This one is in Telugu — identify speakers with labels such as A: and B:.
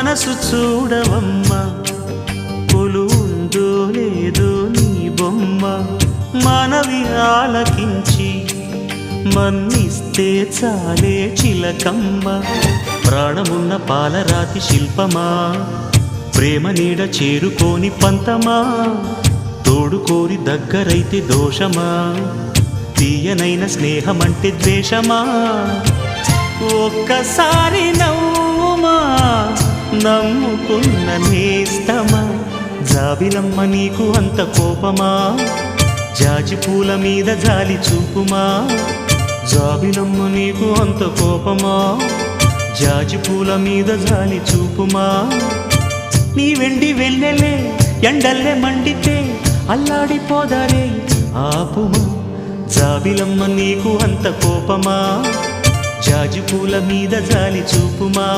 A: మనసు చూడవమ్మా కొలుందో లేదో నీ బొమ్మ మనవి ఆలకించి మన్నిస్తే చాలే చిలకమ్మ ప్రాణమున్న పాలరాతి శిల్పమా ప్రేమ నీడ చేరుకోని పంతమా తోడుకోరి దగ్గరైతే దోషమా తీయనైన స్నేహమంటే ద్వేషమా ఒక్కసారి నవ్వుమా నమ్ముకున్న నేస్తమా జాబిలమ్మ నీకు అంత కోపమా జాజి పూల మీద జాలి చూపుమా జాబిలమ్మ నీకు అంత కోపమా జాజి పూల మీద జాలి చూపుమా నీ వెండి వెన్నెలే ఎండల్లే మండితే అల్లాడిపోదారే ఆపుమా జాబిలమ్మ నీకు అంత కోపమా జాజి పూల మీద జాలి చూపుమా